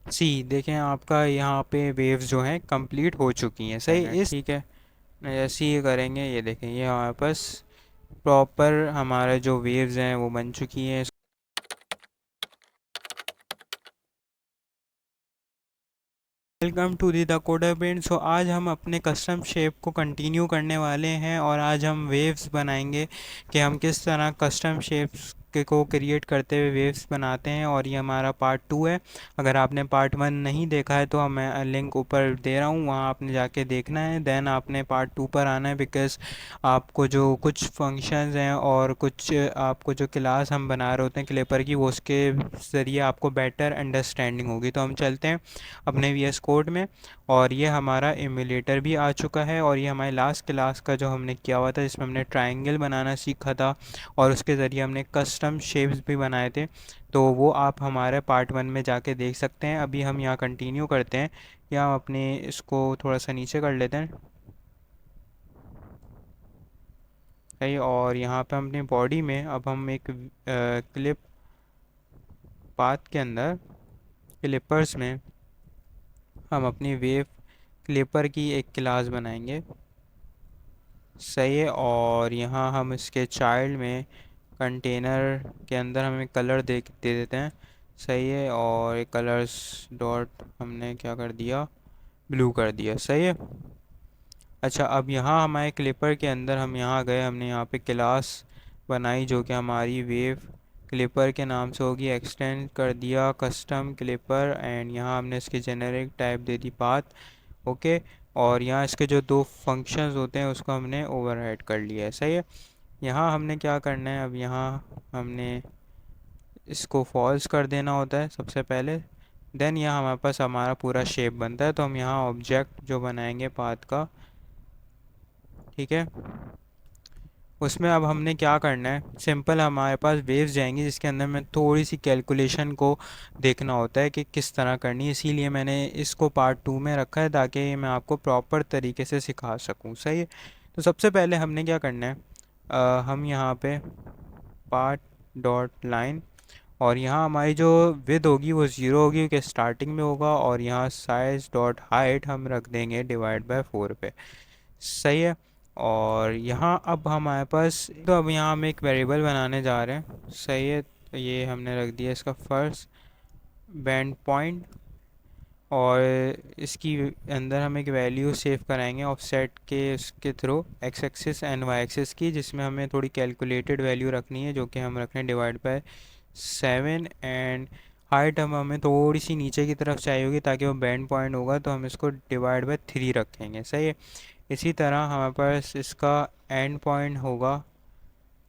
सी देखें, आपका यहाँ पे वेव्स जो हैं कंप्लीट हो चुकी हैं। सही, इस ठीक है। जैसे ये करेंगे, ये देखें, ये हमारे पास प्रॉपर हमारे जो वेव्स हैं वो बन चुकी हैं। Welcome to the the coder paint. So आज हम अपने कस्टम शेप को कंटिन्यू करने वाले हैं और आज हम वेव्स बनाएंगे कि हम किस तरह कस्टम शेप्स के को क्रिएट करते हुए वेव्स बनाते हैं। और ये हमारा पार्ट 2 है। अगर आपने पार्ट 1 नहीं देखा है तो मैं लिंक ऊपर दे रहा हूँ, वहाँ आपने जाके देखना है। देन आपने पार्ट 2 पर आना है, बिकॉज़ आपको जो कुछ फंक्शंस हैं और कुछ आपको जो क्लास हम बना रहे होते हैं क्लिपर की, वो उसके ज़रिए आपको बेटर अंडरस्टैंडिंग होगी। तो हम चलते हैं अपने वीएस कोड में। और ये हमारा एमुलेटर भी आ चुका है और ये हमारी लास्ट क्लास का जो हमने किया हुआ था, जिसमें हमने ट्रायंगल बनाना सीखा था और उसके ज़रिए हमने कस्टम शेप्स भी बनाए थे। तो वो आप हमारे पार्ट 1 में जाके देख सकते हैं। अभी हम यहाँ कंटिन्यू करते हैं, या हम अपने इसको थोड़ा सा नीचे कर लेते हैं। सही, और यहाँ पे हम अपनी बॉडी में अब हम एक क्लिप पाथ के अंदर क्लिपर्स में हम अपनी वेव क्लिपर की एक क्लास बनाएंगे। सही है, और यहाँ हम इसके चाइल्ड में कंटेनर के अंदर हमें कलर दे देते हैं। सही है, और एक कलर्स डॉट हमने क्या कर दिया, ब्लू कर दिया। सही है। अच्छा, अब यहाँ हमारे क्लिपर के अंदर हम यहाँ गए, हमने यहाँ पे क्लास बनाई जो कि हमारी वेव क्लिपर के नाम से होगी। एक्सटेंड कर दिया कस्टम क्लिपर, एंड यहाँ हमने इसकी generic type they the path. Okay, और यहाँ इसके जो दो फंक्शंस होते हैं उसको हमने ओवरराइड कर लिया है। सही है। यहाँ हमने क्या करना है, अब यहाँ हमने इसको फॉल्स कर देना होता है सबसे पहले। देन यहाँ हमारे पास हमारा पूरा शेप बनता है। तो हम यहाँ ऑब्जेक्ट जो बनाएंगे पाथ का, ठीक है, उसमें अब हमने क्या करना है, सिंपल हमारे पास वेव्स जाएंगी जिसके अंदर में थोड़ी सी कैलकुलेशन को देखना होता है कि किस तरह करनी है। इसीलिए मैंने इसको पार्ट 2 में रखा है ताकि मैं आपको प्रॉपर तरीके से सिखा सकूं। सही है। तो सबसे पहले हमने क्या करना है, हम यहाँ पे पार्ट डॉट लाइन, और यहाँ हमारी जो विद होगी वो ज़ीरो होगी क्योंकि स्टार्टिंग में होगा। और यहाँ साइज डॉट हाइट हम रख देंगे डिवाइड बाय 4 पे। सही है। और यहाँ अब हमारे पास, तो अब यहाँ हम एक वेरिएबल बनाने जा रहे हैं। सही है, तो ये हमने रख दिया इसका फर्स्ट बैंड पॉइंट, और इसकी अंदर हम एक वैल्यू सेव कराएंगे ऑफसेट के इसके थ्रू, x axis and y axis की, जिसमें हमें थोड़ी कैलकुलेटेड वैल्यू रखनी है जो कि हम रख रहे हैं डिवाइड बाय 7। एंड हाइट हम हमें थोड़ी सी नीचे की तरफ चाहिए होगी ताकि वो बैंड पॉइंट होगा, तो हम इसको डिवाइड बाय 3 रखेंगे। सही है। इसी तरह हमारे पास इसका एंड पॉइंट होगा,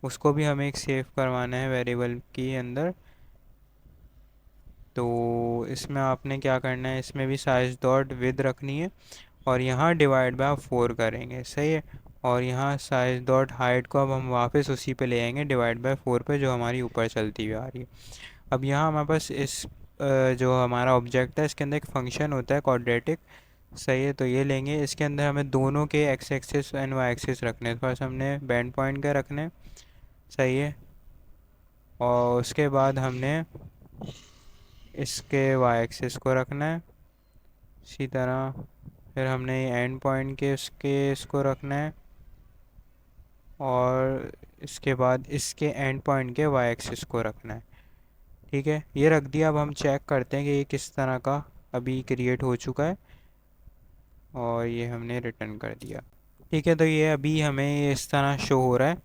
उसको भी हमें एक सेव करवाना है वेरिएबल के अंदर। तो इसमें आपने क्या करना है, इसमें भी साइज डॉट विद रखनी है और यहाँ डिवाइड बाय 4 करेंगे। सही है। और यहाँ साइज डॉट हाइट को अब हम वापस उसी पे ले आएंगे डिवाइड बाय 4 पे, जो हमारी ऊपर चलती हुई आ रही है। अब यहाँ हमारे पास इस जो हमारा ऑब्जेक्ट है इसके अंदर एक फंक्शन होता है क्वाड्रेटिक। सही है, तो ये लेंगे, इसके अंदर हमें दोनों के x axis and y axis रखने हैं। फर्स्ट हमने बैंड पॉइंट का रखने हैं। सही है, और उसके बाद हमने इसके वाई एक्सिस को रखना है। इसी तरह फिर हमने एंड पॉइंट के उसके इसको रखना है, और इसके बाद इसके एंड पॉइंट के वाई एक्सिस को रखना है। ठीक है, ये रख दिया। अब हम चेक करते हैं कि ये किस तरह का अभी क्रिएट हो चुका है, और ये हमने रिटर्न कर दिया। ठीक है, तो ये अभी हमें इस तरह शो हो रहा है।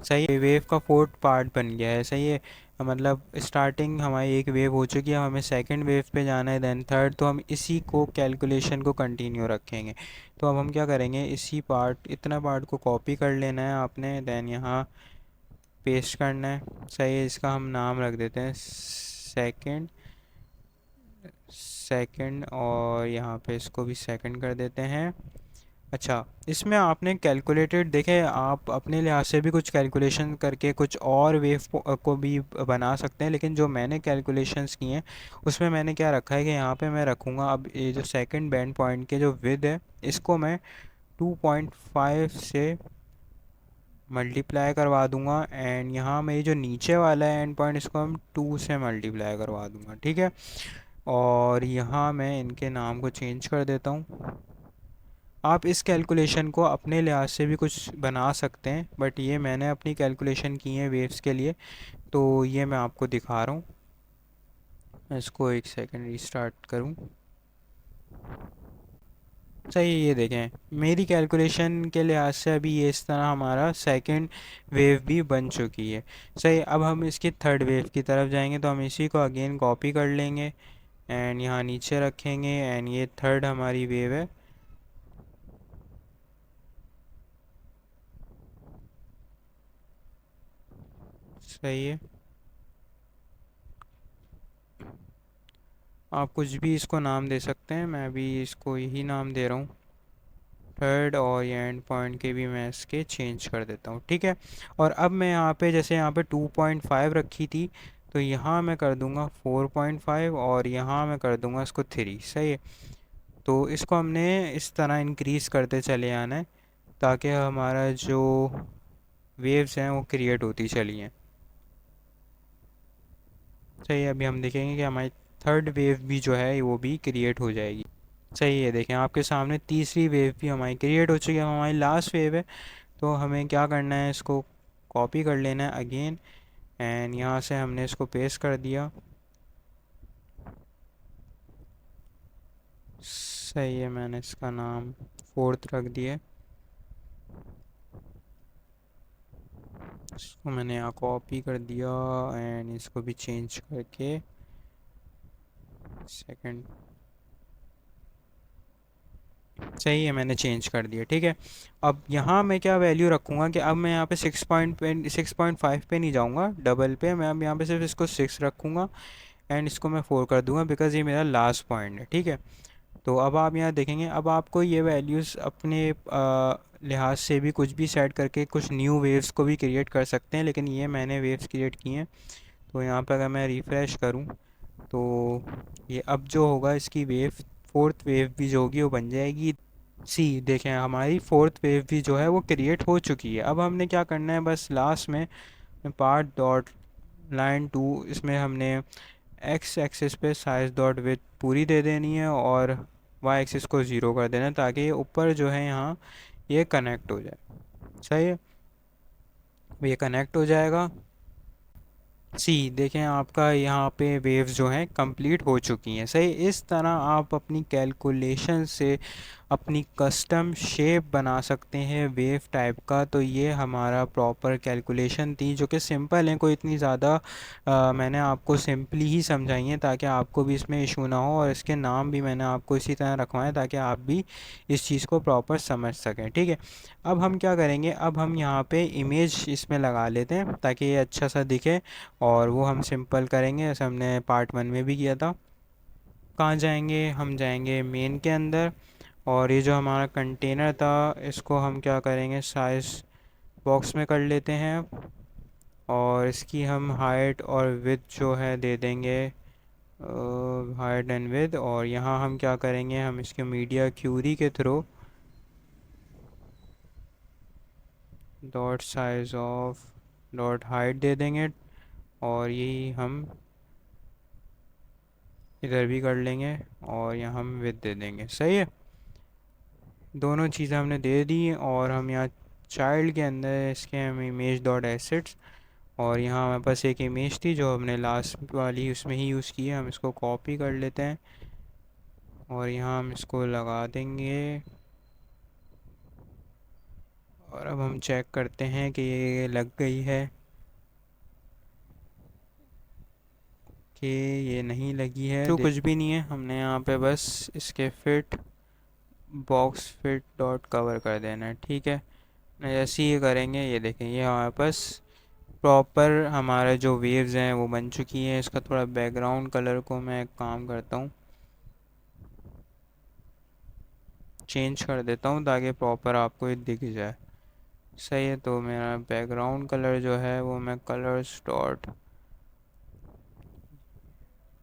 सही है, वेव का फोर्थ पार्ट बन गया है। सही है, मतलब स्टार्टिंग हमारी एक वेव हो चुकी है, हमें सेकंड वेव पे जाना है, देन थर्ड। तो हम इसी को कैलकुलेशन को कंटिन्यू रखेंगे। तो अब हम क्या करेंगे, इसी पार्ट, इतना पार्ट को कॉपी कर लेना है आपने, देन यहाँ पेस्ट करना है। सही है, इसका हम नाम रख देते हैं सेकंड सेकंड, और यहाँ पे इसको भी सेकंड कर देते हैं। अच्छा, इसमें आपने कैलकुलेटेड देखे, आप अपने लिहाज से भी कुछ कैलकुलेशन करके कुछ और वेव को भी बना सकते हैं, लेकिन जो मैंने कैलकुलेशंस किए हैं उसमें मैंने क्या रखा है कि यहाँ पे मैं रखूँगा, अब ये जो सेकंड बैंड पॉइंट के जो विद है इसको मैं 2.5 से मल्टीप्लाई करवा दूंगा, एंड यहाँ मेरी जो नीचे वाला है एंड पॉइंट इसको हम 2 से मल्टीप्लाई करवा दूंगा। ठीक है, और यहाँ मैं इनके नाम को चेंज कर देता हूँ। आप इस कैलकुलेशन को अपने लिहाज से भी कुछ बना सकते हैं, बट ये मैंने अपनी कैलकुलेशन की है वेव्स के लिए, तो ये मैं आपको दिखा रहा हूँ। मैं इसको एक सेकंड रीस्टार्ट करूँ। सही है, ये देखें मेरी कैलकुलेशन के लिहाज से अभी ये इस तरह हमारा सेकंड वेव भी बन चुकी है। सही, अब हम इसकी थर्ड वेव की तरफ जाएंगे, तो हम इसी को अगेन कॉपी कर लेंगे एंड यहाँ नीचे रखेंगे एंड ये थर्ड हमारी वेव है। सही है, आप कुछ भी इसको नाम दे सकते हैं, मैं भी इसको यही नाम दे रहा हूँ थर्ड, और ये एंड पॉइंट के भी मैं इसके चेंज कर देता हूँ। ठीक है, और अब मैं यहाँ पे जैसे यहाँ पे 2.5 रखी थी, तो यहाँ मैं कर दूँगा 4.5 और यहाँ मैं कर दूँगा इसको 3। सही है, तो इसको हमने इस तरह इंक्रीज़ करते चले आना है ताकि हमारा जो वेव्स हैं वो क्रिएट होती चली हैं। सही है, अभी हम देखेंगे कि हमारी थर्ड वेव भी जो है वो भी क्रिएट हो जाएगी। सही है, देखें आपके सामने तीसरी वेव भी हमारी क्रिएट हो चुकी है, हमारी लास्ट वेव है। तो हमें क्या करना है, इसको कॉपी कर लेना है अगेन एंड यहाँ से हमने इसको पेस्ट कर दिया। सही है, मैंने इसका नाम फोर्थ रख दिया। इसको मैंने यहाँ कॉपी कर दिया एंड इसको भी चेंज करके सेकंड। सही है, मैंने चेंज कर दिया। ठीक है, अब यहाँ मैं क्या वैल्यू रखूँगा कि अब मैं यहाँ पे 6.5 पे नहीं जाऊँगा डबल पे, मैं अब यहाँ पे सिर्फ इसको 6 रखूँगा एंड इसको मैं 4 कर दूँगा बिकॉज़ ये मेरा लास्ट पॉइंट है। ठीक है, तो अब आप यहाँ देखेंगे, अब आपको ये वैल्यूज़ अपने लिहाज से भी कुछ भी सेट करके कुछ न्यू वेव्स को भी क्रिएट कर सकते हैं, लेकिन ये मैंने वेव्स क्रिएट की हैं। तो यहाँ पर अगर मैं रिफ़्रेश करूँ तो ये अब जो होगा इसकी वेव, फोर्थ वेव भी जो होगी वो बन जाएगी। सी देखें, हमारी फोर्थ वेव भी जो है वो क्रिएट हो चुकी है। अब हमने क्या करना है, बस लास्ट में पार्ट डॉट लाइन 2, इसमें हमने एक्स एक्सिस पे साइज डॉट विथ पूरी दे देनी है और वाई एक्सिस को ज़ीरो कर देना है ताकि ये ऊपर जो है यहाँ ये कनेक्ट हो जाए। सही है, ये कनेक्ट हो जाएगा। सी देखें, आपका यहाँ पे वेव्स जो हैं कंप्लीट हो चुकी हैं। सही, इस तरह आप अपनी कैलकुलेशन से अपनी कस्टम शेप बना सकते हैं वेव टाइप का। तो ये हमारा प्रॉपर कैलकुलेशन थी जो कि सिंपल है, कोई इतनी ज़्यादा मैंने आपको सिंपली ही समझाई है ताकि आपको भी इसमें इशू ना हो, और इसके नाम भी मैंने आपको इसी तरह रखवाएं ताकि आप भी इस चीज़ को प्रॉपर समझ सकें। ठीक है, अब हम क्या करेंगे, अब हम यहाँ पे इमेज इसमें लगा लेते हैं ताकि ये अच्छा सा दिखे, और वो हम सिंपल करेंगे जैसे हमने पार्ट 1 में भी किया था। कहाँ जाएंगे, हम जाएंगे मेन के अंदर, और ये जो हमारा कंटेनर था इसको हम क्या करेंगे, साइज बॉक्स में कर लेते हैं और इसकी हम हाइट और विड्थ जो है दे देंगे हाइट एंड विड्थ। और यहाँ हम क्या करेंगे, हम इसके मीडिया क्यूरी के through dot size of dot height दे देंगे, और यही हम इधर भी कर लेंगे और यहाँ हम विड्थ दे देंगे। सही है, दोनों चीज़ें हमने दे दी, और हम यहाँ चाइल्ड के अंदर इसके हम इमेज डॉट एसेट्स, और यहाँ हमारे पास एक इमेज थी जो हमने लास्ट वाली उसमें ही यूज़ की है, हम इसको कॉपी कर लेते हैं और यहाँ हम इसको लगा देंगे। और अब हम चेक करते हैं कि ये लग गई है कि ये नहीं लगी है। तो कुछ भी नहीं है, हमने यहाँ पे बस इसके fit box fit dot cover कर देना है। ठीक है, जैसे ही ये करेंगे ये देखें, ये हमारे पास प्रॉपर हमारा जो वेव्स हैं वो बन चुकी हैं। इसका थोड़ा बैकग्राउंड कलर को मैं एक काम करता हूँ, चेंज कर देता हूँ ताकि प्रॉपर आपको ये दिख जाए। सही है, तो मेरा बैकग्राउंड कलर जो है वो मैं कलर्स डॉट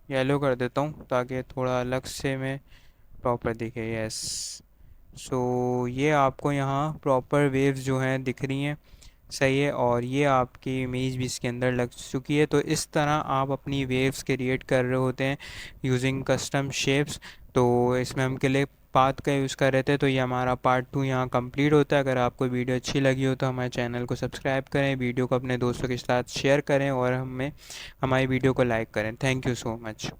येलो कर देता हूँ ताकि थोड़ा अलग से मैं प्रॉपर दिखे। यस, सो ये आपको यहाँ प्रॉपर वेव्स जो हैं दिख रही हैं। सही है, और ये आपकी इमेज भी इसके अंदर लग चुकी है। तो इस तरह आप अपनी वेव्स क्रिएट कर रहे होते हैं यूजिंग कस्टम शेप्स। तो इसमें हम क्लिप पाथ का यूज़ कर रहे थे। तो ये हमारा पार्ट 2 यहाँ कंप्लीट होता है। अगर आपको वीडियो अच्छी लगी हो तो हमारे चैनल को सब्सक्राइब करें, वीडियो को अपने दोस्तों के साथ शेयर करें और हमें हमारी वीडियो को लाइक करें। Thank you so much.